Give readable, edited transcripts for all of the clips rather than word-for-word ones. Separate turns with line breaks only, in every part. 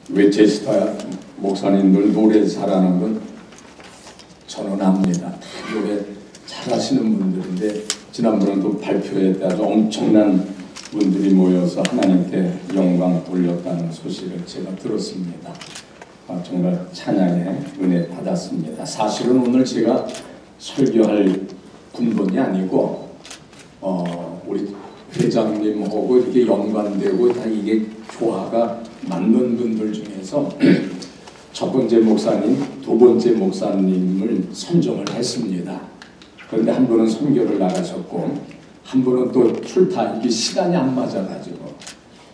외제스타 목사님들 노래 잘하는 건 저는 압니다. 다 노래 잘하시는 분들인데 지난번에 또 발표에 아주 엄청난 분들이 모여서 하나님께 영광 돌렸다는 소식을 제가 들었습니다. 정말 찬양의 은혜 받았습니다. 사실은 오늘 제가 설교할 군번이 아니고 우리 회장님하고 이렇게 연관되고 다 이게 조화가 맞는 분들 중에서 첫 번째 목사님, 두 번째 목사님을 선정을 했습니다. 그런데 한 분은 선교를 나가셨고 한 분은 또 출타, 이게 시간이 안 맞아가지고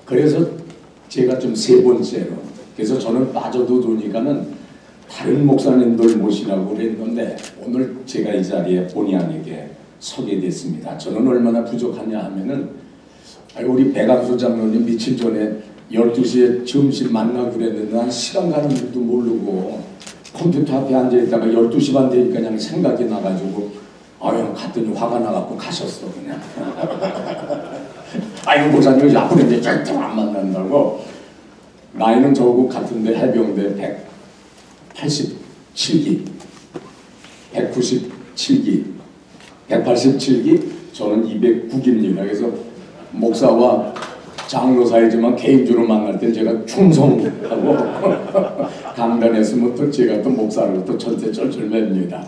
그래서 제가 좀 세 번째로, 그래서 저는 빠져도 좋으니까는 다른 목사님들 모시라고 그랬는데 오늘 제가 이 자리에 본의 아니게 서게 됐습니다. 저는 얼마나 부족하냐 하면은 우리 배감수 장로님 며칠 전에 12시에 점심 만나기로 그랬는데 난 시간 가는 줄도 모르고 컴퓨터 앞에 앉아있다가 12시 반 되니까 그냥 생각이 나가지고 갔더니 화가 나갖고 가셨어 그냥. 아이고 목사님 앞으로 이제 절대 안 만난다고. 나이는 저하고 같은데 해병대 187기 197기 187기 저는 209기입니다. 그래서 목사와 장로 사이지만 개인적으로 만날 때 제가 충성하고 강단했으면 또 제가 또 목사를 또 전체 쩔쩔맵니다.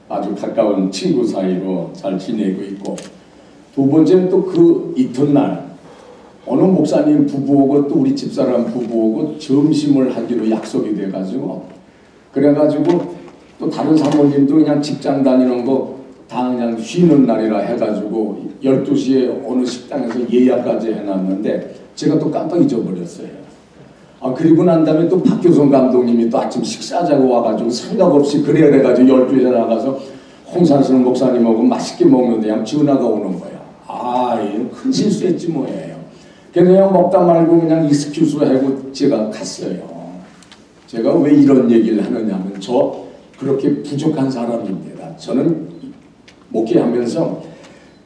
아주 가까운 친구 사이로 잘 지내고 있고, 두 번째는 또 그 이튿날 어느 목사님 부부하고 또 우리 집사람 부부하고 점심을 하기로 약속이 돼가지고 그래가지고 또 다른 사모님도 그냥 직장 다니는 거 다 그냥 쉬는 날이라 해가지고 12시에 어느 식당에서 예약까지 해놨는데 제가 또 깜빡 잊어버렸어요. 그리고 난 다음에 또 박교성 감독님이 또 아침 식사하자고 와가지고 생각 없이 그래가지고 12시에 나가서 홍산순 목사님하고 맛있게 먹는데 그냥 전화가 오는 거예요. 이건 큰 실수했지 뭐예요. 그래서 그냥 먹다 말고 그냥 익스큐스 하고 제가 갔어요. 제가 왜 이런 얘기를 하느냐면 저 그렇게 부족한 사람입니다. 저는 목회하면서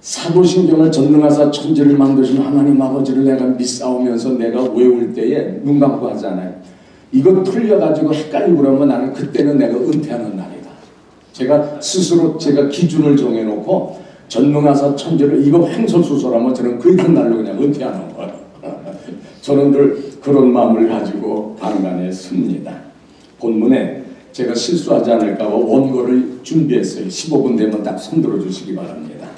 사도신경을 전능하사 천지를 만드신 하나님 아버지를 내가 믿사오면서 내가 외울 때에 눈 감고 하잖아요. 이거 틀려가지고 헷갈리고 그러면 나는 그때는 내가 은퇴하는 날이다. 제가 스스로 제가 기준을 정해놓고 전능하사 천지를 이거 횡설수설하면 저는 그 이튿날로 그냥 은퇴하는 거예요. 저는 늘 그런 마음을 가지고 강단에 섭니다. 본문에 제가 실수하지 않을까 봐 원고를 준비했어요. 15분 되면 딱 손들어 주시기 바랍니다.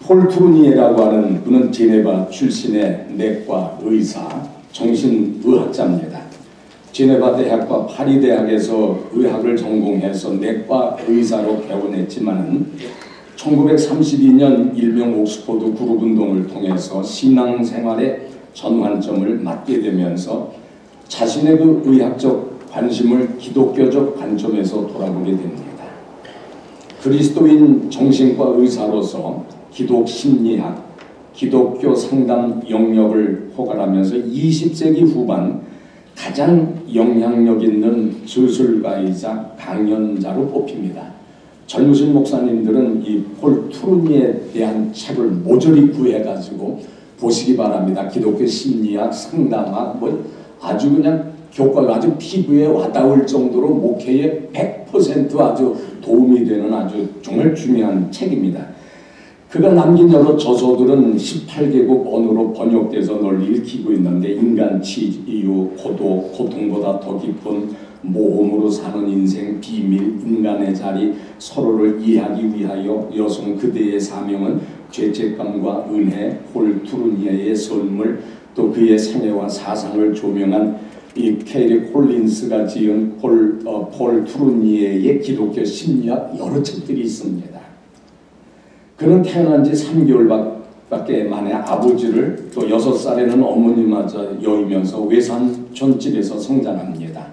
폴 투르니에라고 하는 분은 제네바 출신의 내과 의사, 정신의학자입니다. 제네바 대학과 파리 대학에서 의학을 전공해서 내과 의사로 개원했지만은 1932년 일명 옥스포드 그룹운동을 통해서 신앙생활의 전환점을 맞게 되면서 자신의 그 의학적 관심을 기독교적 관점에서 돌아보게 됩니다. 그리스도인 정신과 의사로서 기독 심리학, 기독교 상담 영역을 포괄하면서 20세기 후반 가장 영향력 있는 저술가이자 강연자로 뽑힙니다. 젊으신 목사님들은 이 폴 투르니에 대한 책을 모조리 구해가지고 보시기 바랍니다. 기독교 심리학, 상담학, 아주 그냥 교과가 아주 피부에 와닿을 정도로 목회에 100% 아주 도움이 되는 아주 정말 중요한 책입니다. 그가 남긴 여러 저서들은 18개국 언어로 번역돼서 널리 읽히고 있는데 인간 치유, 고독, 고통보다 더 깊은 모험으로 사는 인생, 비밀, 인간의 자리, 서로를 이해하기 위하여 여성 그대의 사명은 죄책감과 은혜, 폴 투르니에의 선물, 또 그의 생애와 사상을 조명한 이 케이리 콜린스가 지은 폴 투르니에의 기독교 심리학 여러 책들이 있습니다. 그는 태어난 지 3개월밖에 만에 아버지를 또 6살에는 어머니마저 여이면서 외삼촌집에서 성장합니다.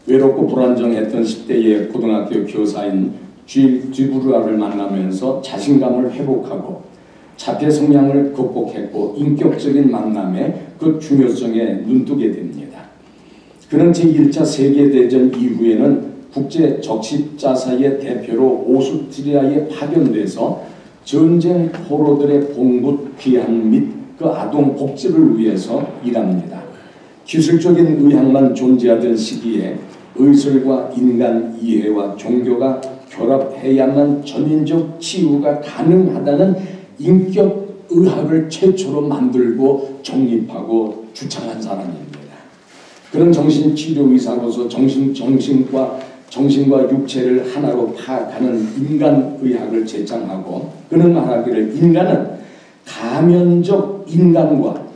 외롭고 불안정했던 10대의 고등학교 교사인 쥐브루아를 만나면서 자신감을 회복하고 자폐 성향을 극복했고 인격적인 만남의 그 중요성에 눈뜨게 됩니다. 그는 제1차 세계대전 이후에는 국제 적십자사의 대표로 오스트리아에 파견돼서 전쟁 포로들의 봉급 귀환 및 그 아동 복지를 위해서 일합니다. 기술적인 의학만 존재하던 시기에 의술과 인간 이해와 종교가 결합해야만 전인적 치유가 가능하다는 인격 의학을 최초로 만들고 정립하고 주창한 사람입니다. 그런 정신치료의사로서 정신과 육체를 하나로 파악하는 인간의학을 제창하고 그는 말하기를 인간은 가면적 인간과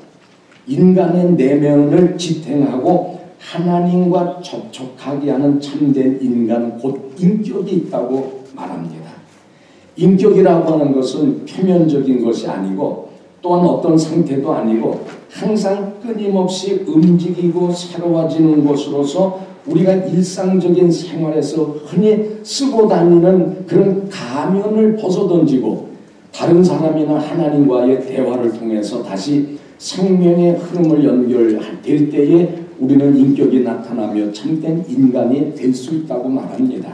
인간의 내면을 지탱하고 하나님과 접촉하게 하는 참된 인간 곧 인격이 있다고 말합니다. 인격이라고 하는 것은 표면적인 것이 아니고 또한 어떤 상태도 아니고 항상 끊임없이 움직이고 새로워지는 것으로서 우리가 일상적인 생활에서 흔히 쓰고 다니는 그런 가면을 벗어던지고 다른 사람이나 하나님과의 대화를 통해서 다시 생명의 흐름을 연결될 때에 우리는 인격이 나타나며 참된 인간이 될 수 있다고 말합니다.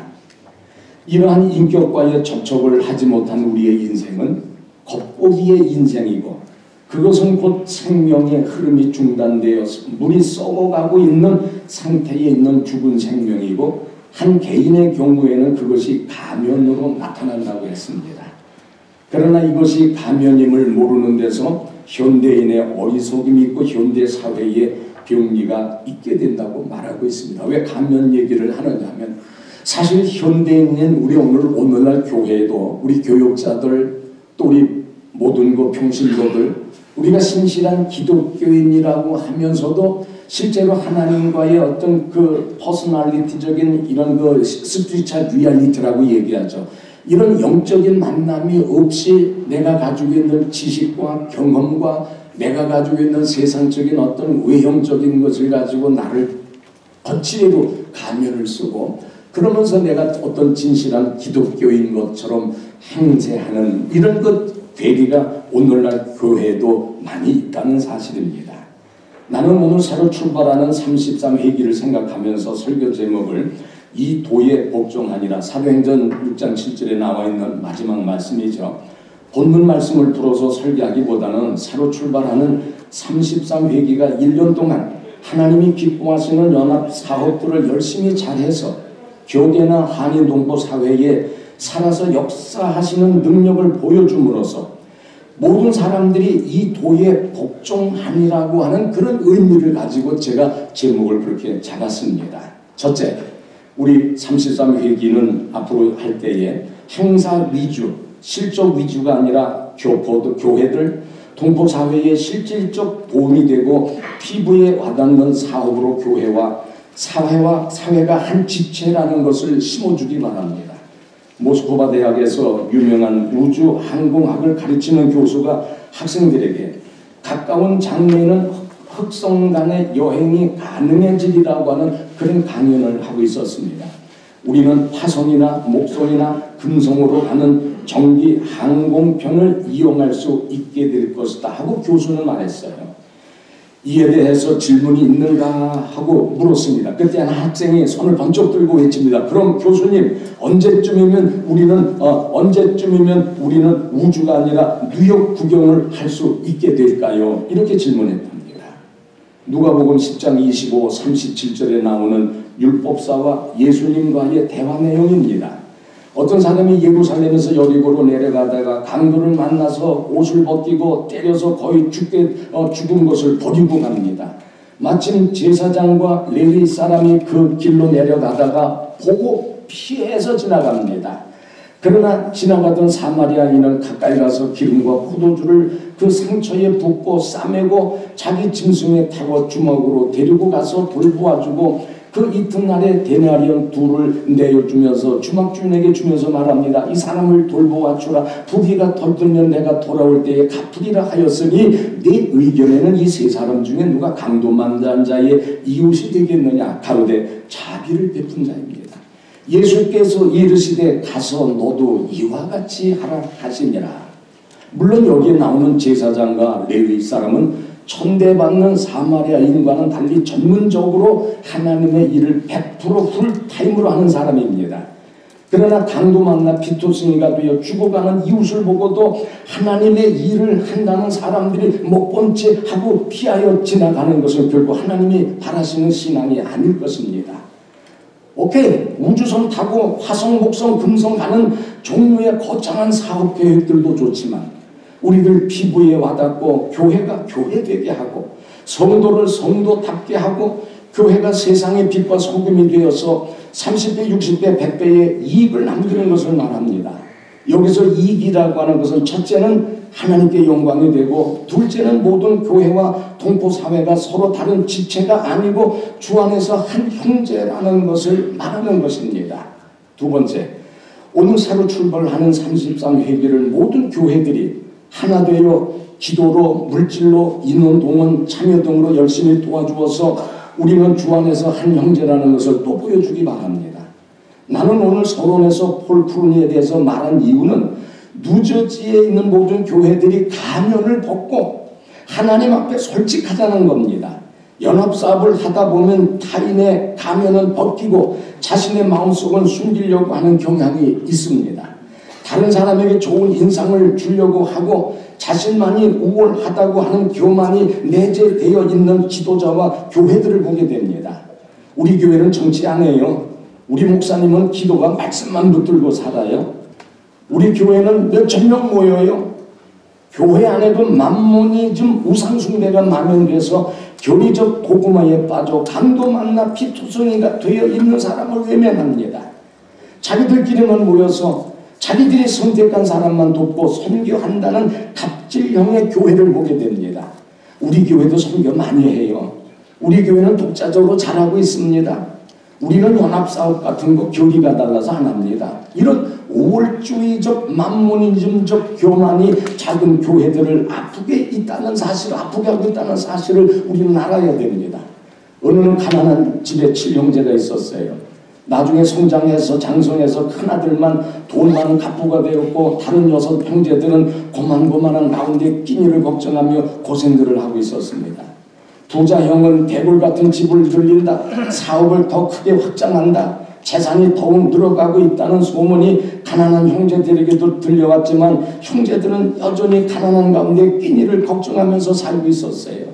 이러한 인격과의 접촉을 하지 못한 우리의 인생은 겉보기의 인생이고 그것은 곧 생명의 흐름이 중단되어 물이 썩어가고 있는 상태에 있는 죽은 생명이고 한 개인의 경우에는 그것이 가면으로 나타난다고 했습니다. 그러나 이것이 가면임을 모르는 데서 현대인의 어리석음이 있고 현대 사회의 병리가 있게 된다고 말하고 있습니다. 왜 가면 얘기를 하느냐 하면 사실 현대인인 우리 오늘날 교회도 우리 교육자들 또 우리 모든 평신도들 우리가 신실한 기독교인이라고 하면서도 실제로 하나님과의 어떤 그 퍼스널리티적인 이런 그 스피리추얼 리얼리티라고 얘기하죠. 이런 영적인 만남이 없이 내가 가지고 있는 지식과 경험과 내가 가지고 있는 세상적인 어떤 외형적인 것을 가지고 나를 거치대로 가면을 쓰고 그러면서 내가 어떤 진실한 기독교인 것처럼 행세하는 이런 것 괴리가 오늘날 교회에도 많이 있다는 사실입니다. 나는 오늘 새로 출발하는 33회기를 생각하면서 설교 제목을 이 도에 복종하니라 사도행전 6장 7절에 나와 있는 마지막 말씀이죠. 본문 말씀을 풀어서 설교하기보다는 새로 출발하는 33회기가 1년 동안 하나님이 기뻐하시는 연합 사업들을 열심히 잘해서 교계나 한인 동포 사회에 살아서 역사하시는 능력을 보여줌으로써 모든 사람들이 이 도에 복종하니라고 하는 그런 의미를 가지고 제가 제목을 그렇게 잡았습니다. 첫째, 우리 33회기는 앞으로 할 때에 행사 위주, 실적 위주가 아니라 교회들, 동포사회에 실질적 도움이 되고 피부에 와닿는 사업으로 교회와 사회가 한 지체라는 것을 심어주기 바랍니다. 모스크바 대학에서 유명한 우주 항공학을 가르치는 교수가 학생들에게 가까운 장래에는 흑성 간의 여행이 가능해지리라고 하는 그런 강연을 하고 있었습니다. 우리는 화성이나 목성이나 금성으로 가는 전기 항공편을 이용할 수 있게 될 것이다 하고 교수는 말했어요. 이에 대해서 질문이 있는가 하고 물었습니다. 그때 한 학생이 손을 번쩍 들고 외칩니다. 그럼 교수님 언제쯤이면 우리는 우주가 아니라 뉴욕 구경을 할 수 있게 될까요? 이렇게 질문했답니다. 누가복음 10장 25, 37절에 나오는 율법사와 예수님과의 대화 내용입니다. 어떤 사람이 예루살렘에서 여리고로 내려가다가 강도를 만나서 옷을 벗기고 때려서 거의 죽은 것을 버리고 갑니다. 마침 제사장과 레위 사람이 그 길로 내려가다가 보고 피해서 지나갑니다. 그러나 지나가던 사마리아인은 가까이 가서 기름과 포도주를 그 상처에 붓고 싸매고 자기 짐승에 타고 주먹으로 데리고 가서 돌보아주고 그 이튿날에 데나리온 둘을 내어주면서 주막주인에게 주면서 말합니다. 이 사람을 돌보아 주라. 부귀가 덜들면 내가 돌아올 때에 갚으리라 하였으니 네 의견에는 이 세 사람 중에 누가 강도 만난 자의 이웃이 되겠느냐. 가로되 자비를 베푼 자입니다. 예수께서 이르시되 가서 너도 이와 같이 하라 하시니라. 물론 여기에 나오는 제사장과 레위 사람은 천대받는 사마리아인과는 달리 전문적으로 하나님의 일을 100% 풀타임으로 하는 사람입니다. 그러나 강도 만나 피투성이가 되어 죽어가는 이웃을 보고도 하나님의 일을 한다는 사람들이 못 본 채 하고 피하여 지나가는 것은 결국 하나님이 바라시는 신앙이 아닐 것입니다. 오케이, 우주선 타고 화성, 목성, 금성 가는 종류의 거창한 사업 계획들도 좋지만 우리들 피부에 와닿고 교회가 교회되게 하고 성도를 성도답게 하고 교회가 세상의 빛과 소금이 되어서 30배, 60배, 100배의 이익을 남기는 것을 말합니다. 여기서 이익이라고 하는 것은 첫째는 하나님께 영광이 되고 둘째는 모든 교회와 동포사회가 서로 다른 지체가 아니고 주 안에서 한 형제라는 것을 말하는 것입니다. 두 번째, 오늘 새로 출발하는 33회기를 모든 교회들이 하나 되어 기도로, 물질로, 인원, 동원, 참여 등으로 열심히 도와주어서 우리는 주 안에서 한 형제라는 것을 또 보여주기 바랍니다. 나는 오늘 서론에서 폴 크루니에 대해서 말한 이유는 뉴저지에 있는 모든 교회들이 가면을 벗고 하나님 앞에 솔직하자는 겁니다. 연합사업을 하다 보면 타인의 가면은 벗기고 자신의 마음속은 숨기려고 하는 경향이 있습니다. 다른 사람에게 좋은 인상을 주려고 하고 자신만이 우월하다고 하는 교만이 내재되어 있는 지도자와 교회들을 보게 됩니다. 우리 교회는 정치 안 해요. 우리 목사님은 기도가 말씀만 붙들고 살아요. 우리 교회는 몇천 명 모여요. 교회 안에도 만모니즘 우상숭배가 만연돼서 교리적 도구마에 빠져 강도 만나 피투성이가 되어 있는 사람을 외면합니다. 자기들끼리만 모여서 자기들이 선택한 사람만 돕고 선교한다는 갑질형의 교회를 보게 됩니다. 우리 교회도 선교 많이 해요. 우리 교회는 독자적으로 잘하고 있습니다. 우리는 연합사업 같은 거 교리가 달라서 안 합니다. 이런 우월주의적 만모니즘적 교만이 작은 교회들을 아프게 있다는 사실, 아프게 하고 있다는 사실을 우리는 알아야 됩니다. 어느 가난한 집에 7형제가 있었어요. 나중에 성장해서 장성해서 큰아들만 돈 많은 갑부가 되었고 다른 6 형제들은 고만고만한 가운데 끼니를 걱정하며 고생들을 하고 있었습니다. 부자 형은 대골 같은 집을 늘린다. 사업을 더 크게 확장한다. 재산이 더욱 늘어가고 있다는 소문이 가난한 형제들에게도 들려왔지만 형제들은 여전히 가난한 가운데 끼니를 걱정하면서 살고 있었어요.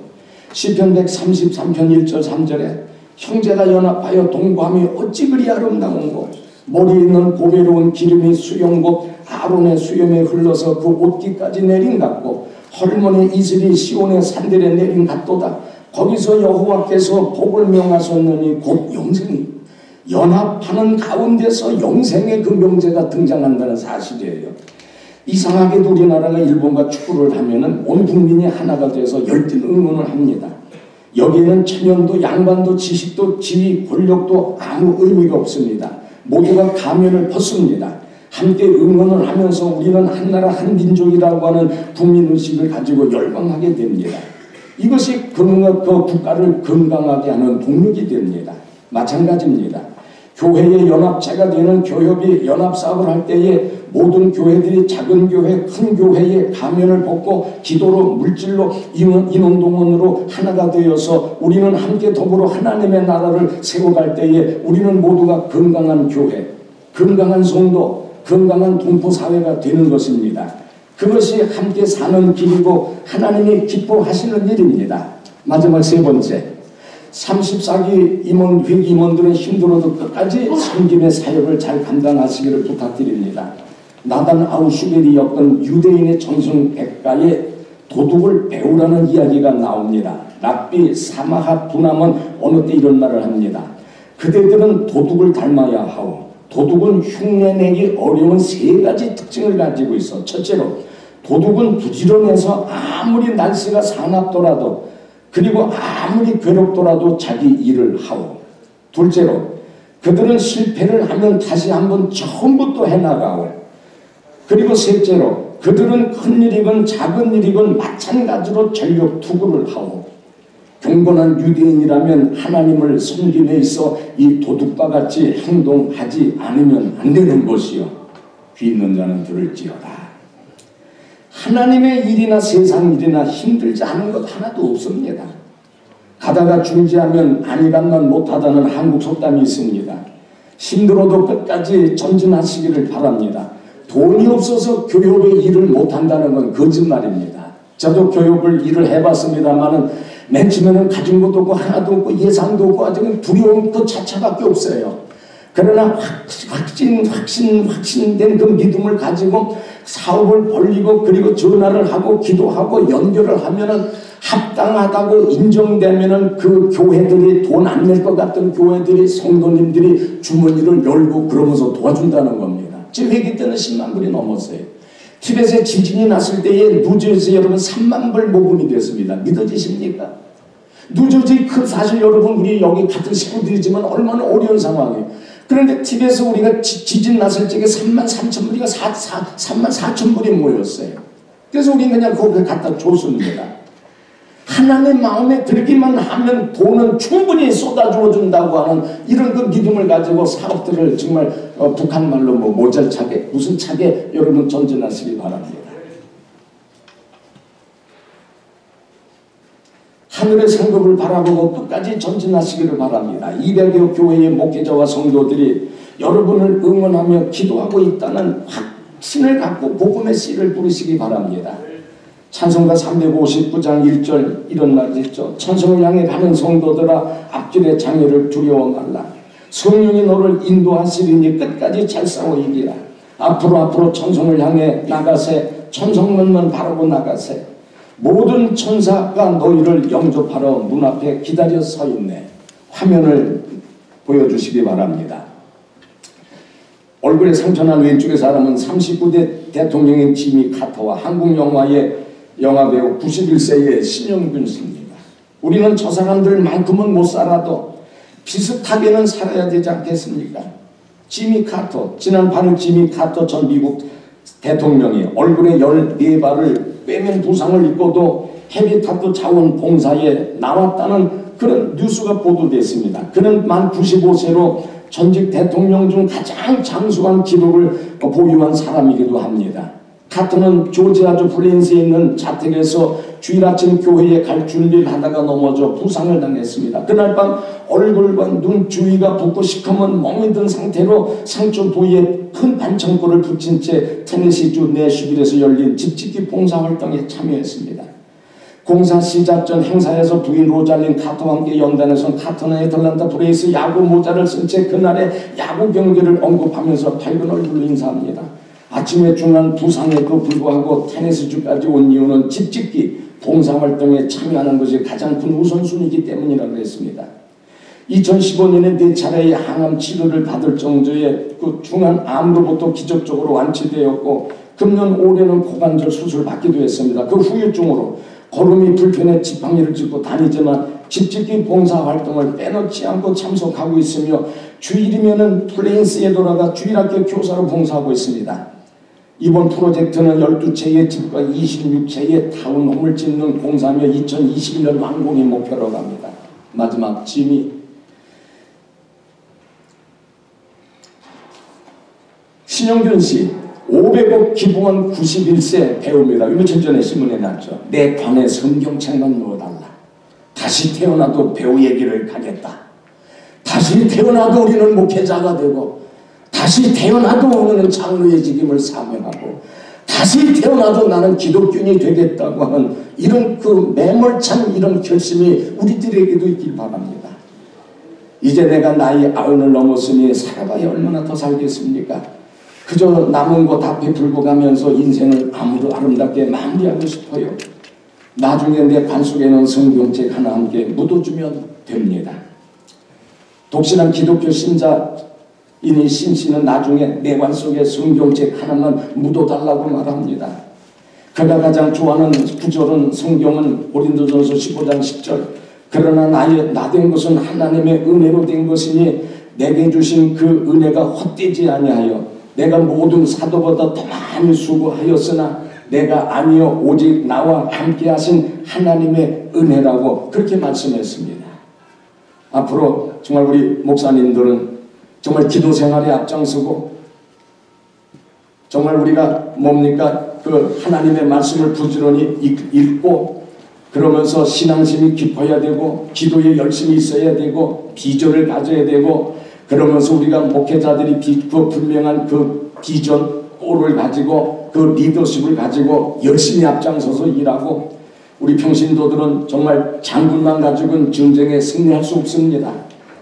시편 133편 1절 3절에 형제가 연합하여 동거함이 어찌 그리 아름다운고 머리에 있는 보배로운 기름이 수염곧 아론의 수염에 흘러서 그 옷깃까지 내린 같고 헐몬의 이슬이 시온의 산들에 내린 같도다. 거기서 여호와께서 복을 명하셨느니 곧 영생이 연합하는 가운데서 영생의 그 명제가 등장한다는 사실이에요. 이상하게도 우리나라가 일본과 축구를 하면은 온 국민이 하나가 돼서 열띤 응원을 합니다. 여기에는 체면도 양반도 지식도 지위 권력도 아무 의미가 없습니다. 모두가 가면을 벗습니다. 함께 응원을 하면서 우리는 한나라 한민족이라고 하는 국민의식을 가지고 열광하게 됩니다. 이것이 그 국가를 건강하게 하는 동력이 됩니다. 마찬가지입니다. 교회의 연합체가 되는 교협이 연합사업을 할 때에 모든 교회들이 작은 교회, 큰 교회의 가면을 벗고 기도로 물질로 인원동원으로 하나가 되어서 우리는 함께 더불어 하나님의 나라를 세워갈 때에 우리는 모두가 건강한 교회, 건강한 성도, 건강한 동포사회가 되는 것입니다. 그것이 함께 사는 길이고 하나님이 기뻐하시는 일입니다. 마지막 세 번째, 34기 회기 임원들은 힘들어도 끝까지 섬김의 사역을 잘 감당하시기를 부탁드립니다. 나단 아우슈베리 였던 유대인의 전승백가의 도둑을 배우라는 이야기가 나옵니다. 랍비 사마하 부남은 어느 때 이런 말을 합니다. 그대들은 도둑을 닮아야 하오. 도둑은 흉내내기 어려운 3가지 특징을 가지고 있어. 첫째로 도둑은 부지런해서 아무리 날씨가 사납더라도 그리고 아무리 괴롭더라도 자기 일을 하오. 둘째로 그들은 실패를 하면 다시 한번 처음부터 해나가오. 그리고 셋째로 그들은 큰 일이건 작은 일이건 마찬가지로 전력 투구를 하오. 경건한 유대인이라면 하나님을 섬김에 있어 이 도둑과 같이 행동하지 않으면 안 되는 것이요. 귀 있는 자는 들을지어다. 하나님의 일이나 세상 일이나 힘들지 않은 것 하나도 없습니다. 가다가 중지하면 아니간만 못하다는 한국 속담이 있습니다. 힘들어도 끝까지 전진하시기를 바랍니다. 돈이 없어서 교육의 일을 못한다는 건 거짓말입니다. 저도 교육을 일을 해봤습니다만은 맨 처음에는 가진 것도 없고 하나도 없고 예산도 없고 아직은 두려움 그 자체밖에 없어요. 그러나 확신된 그 믿음을 가지고 사업을 벌리고 그리고 전화를 하고 기도하고 연결을 하면은 합당하다고 인정되면은 그 교회들이 돈 안 낼 것 같은 교회들이 성도님들이 주머니를 열고 그러면서 도와준다는 겁니다. 제 회기 때는 10만 불이 넘었어요. 티벳에 지진이 났을 때에 뉴저지 여러분 3만 불 모금이 됐습니다. 믿어지십니까? 뉴저지 그 사실 여러분 우리 여기 같은 식구들이지만 얼마나 어려운 상황이에요. 그런데 티벳에 우리가 지진 났을 적에 3만 3천 불이가 3만 4천 불이 모였어요. 그래서 우리는 그냥 그걸 갖다 줬습니다. 하나님의 마음에 들기만 하면 돈은 충분히 쏟아주어 준다고 하는 이런 그 믿음을 가지고 사업들을 정말 북한 말로 뭐 모잘차게 무슨 차게 여러분 전진하시기 바랍니다. 하늘의 상급을 바라보고 끝까지 전진하시기를 바랍니다. 200여 교회의 목회자와 성도들이 여러분을 응원하며 기도하고 있다는 확신을 갖고 복음의 씨를 부르시기 바랍니다. 찬송가 359장 1절 이런 말이 있죠. 천성을 향해 가는 성도들아 앞길의 장애를 두려워 말라. 성령이 너를 인도하시리니 끝까지 잘 싸워 이기라. 앞으로 천성을 향해 나가세. 천성문만 바라고 나가세. 모든 천사가 너희를 영접하러 문 앞에 기다려 서 있네. 화면을 보여주시기 바랍니다. 얼굴에 상처난 왼쪽의 사람은 39대 대통령인 지미 카터와 한국 영화의 영화배우 91세의 신영균 씨입니다. 우리는 저 사람들만큼은 못 살아도 비슷하게는 살아야 되지 않겠습니까? 지미 카터, 지난 8일 지미 카터 전 미국 대통령이 얼굴에 14발을 꿰맨 부상을 입고도 헤비타트 자원봉사에 나왔다는 그런 뉴스가 보도됐습니다. 그는 만 95세로 전직 대통령 중 가장 장수한 기록을 보유한 사람이기도 합니다. 카터는 조지아주 플레인스에 있는 자택에서 주일 아침 교회에 갈 준비를 하다가 넘어져 부상을 당했습니다. 그날 밤 얼굴과 눈 주위가 붓고 시커먼 멍이 든 상태로 상처 부위에 큰 반창고를 붙인 채 테네시주 내슈빌에서 열린 집짓기 봉사활동에 참여했습니다. 공사 시작 전 행사에서 부인 로잘린 카터와 함께 연단해서 카터는 애틀란타 브레이스 야구 모자를 쓴 채 그날의 야구 경기를 언급하면서 밝은 얼굴로 인사합니다. 아침에 중한 부상에도 불구하고 테네시주까지 온 이유는 집짓기 봉사활동에 참여하는 것이 가장 큰 우선순위이기 때문이라고 했습니다. 2015년에 4차례의 항암 치료를 받을 정도의 그 중한 암으로부터 기적적으로 완치되었고 금년 올해는 고관절 수술을 받기도 했습니다. 그 후유증으로 걸음이 불편해 지팡이를 짚고 다니지만 집짓기 봉사활동을 빼놓지 않고 참석하고 있으며 주일이면은 플레인스에 돌아가 주일학교 교사로 봉사하고 있습니다. 이번 프로젝트는 12채의 집과 26채의 타운홈을 짓는 공사며 2021년 완공이 목표로 갑니다. 마지막 지미 신영균 씨 500억 기부한 91세 배우입니다. 며칠 전에 신문에 났죠. 내 방에 성경책만 넣어달라. 다시 태어나도 배우 얘기를 가겠다. 다시 태어나도 우리는 목회자가 되고 다시 태어나도 우리는 장로의 직임을 사명하고 다시 태어나도 나는 기독교인이 되겠다고 하는 이런 그 매몰찬 이런 결심이 우리들에게도 있길 바랍니다. 이제 내가 나이 90을 넘었으니 살아봐야 얼마나 더 살겠습니까? 그저 남은 것 앞에 불고 가면서 인생을 아름답게 마무리하고 싶어요. 나중에 내 관 속에는 성경책 하나 함께 묻어주면 됩니다. 독실한 기독교 신자인이 신씨는 나중에 내 관 속에 성경책 하나만 묻어달라고 말합니다. 그가 가장 좋아하는 구절은 성경은 고린도전서 15장 10절 그러나 나된 것은 하나님의 은혜로 된 것이니 내게 주신 그 은혜가 헛되지 아니하여 내가 모든 사도보다 더 많이 수고하였으나 내가 아니요 오직 나와 함께 하신 하나님의 은혜라고 그렇게 말씀했습니다. 앞으로 정말 우리 목사님들은 정말 기도 생활에 앞장서고 정말 우리가 뭡니까? 그 하나님의 말씀을 부지런히 읽고 그러면서 신앙심이 깊어야 되고 기도에 열심히 있어야 되고 비전을 가져야 되고 그러면서 우리가 목회자들이 그 분명한 그 비전, 꼴을 가지고 그 리더십을 가지고 열심히 앞장서서 일하고, 우리 평신도들은 정말 장군만 가지고는 전쟁에 승리할 수 없습니다.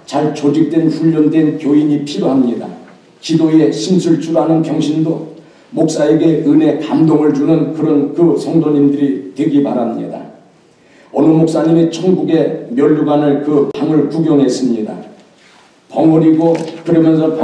잘 조직된 훈련된 교인이 필요합니다. 기도에 힘쓸 줄 아는 평신도, 목사에게 은혜 감동을 주는 그런 그 성도님들이 되기 바랍니다. 어느 목사님이 천국의 면류관을 그 방을 구경했습니다. 벙어리고 그러면서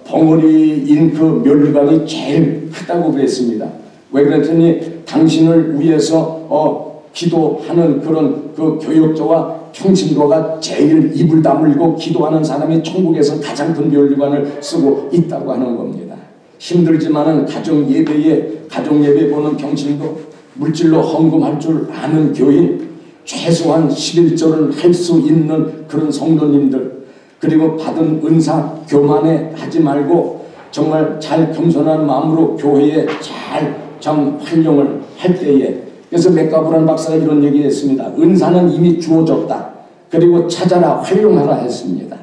벙어리인 그 면류관이 제일 크다고 그랬습니다. 왜 그랬더니 당신을 위해서 기도하는 그런 그 교역자와 평신도가 제일 입을 다물고 기도하는 사람이 천국에서 가장 큰 면류관을 쓰고 있다고 하는 겁니다. 힘들지만은 가정 예배 보는 평신도, 물질로 헌금할 줄 아는 교인, 최소한 11절을 할 수 있는 그런 성도님들, 그리고 받은 은사 교만해 하지 말고 정말 잘 겸손한 마음으로 교회에 잘 활용을 할 때에, 그래서 맥가브란 박사가 이런 얘기했습니다. 은사는 이미 주어졌다. 그리고 찾아라, 활용하라 했습니다.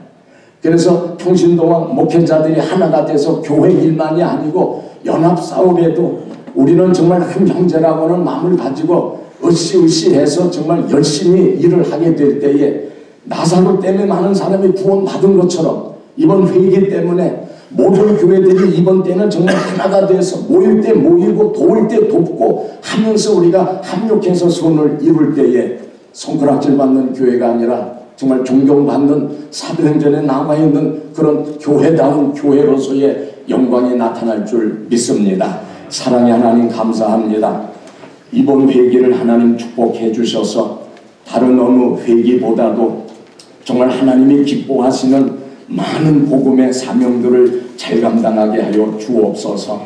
그래서 평신도와 목회자들이 하나가 돼서 교회 일만이 아니고 연합사업에도 우리는 정말 한 형제라고 하는 마음을 가지고 으쌰으쌰해서 정말 열심히 일을 하게 될 때에, 나사로 때문에 많은 사람이 구원받은 것처럼 이번 회기 때문에 모든 교회들이 이번 때는 정말 하나가 돼서 모일 때 모이고 도울 때 돕고 하면서 우리가 합력해서 손을 이룰 때에 손가락질 받는 교회가 아니라 정말 존경받는 사도행전에 남아있는 그런 교회다운 교회로서의 영광이 나타날 줄 믿습니다. 사랑의 하나님 감사합니다. 이번 회기를 하나님 축복해 주셔서 다른 어느 회기보다도 정말 하나님이 기뻐하시는 많은 복음의 사명들을 잘 감당하게 하여 주옵소서.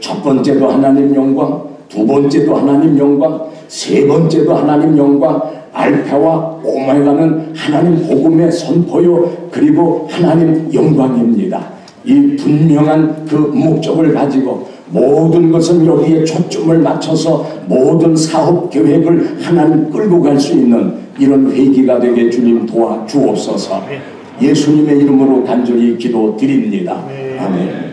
첫 번째도 하나님 영광, 두 번째도 하나님 영광, 세 번째도 하나님 영광, 알파와 오메가는 하나님 복음의 선포요, 그리고 하나님 영광입니다. 이 분명한 그 목적을 가지고 모든 것은 여기에 초점을 맞춰서 모든 사업 계획을 하나님 끌고 갈 수 있는 이런 회기가 되게 주님 도와주옵소서. 예수님의 이름으로 간절히 기도드립니다. 아멘.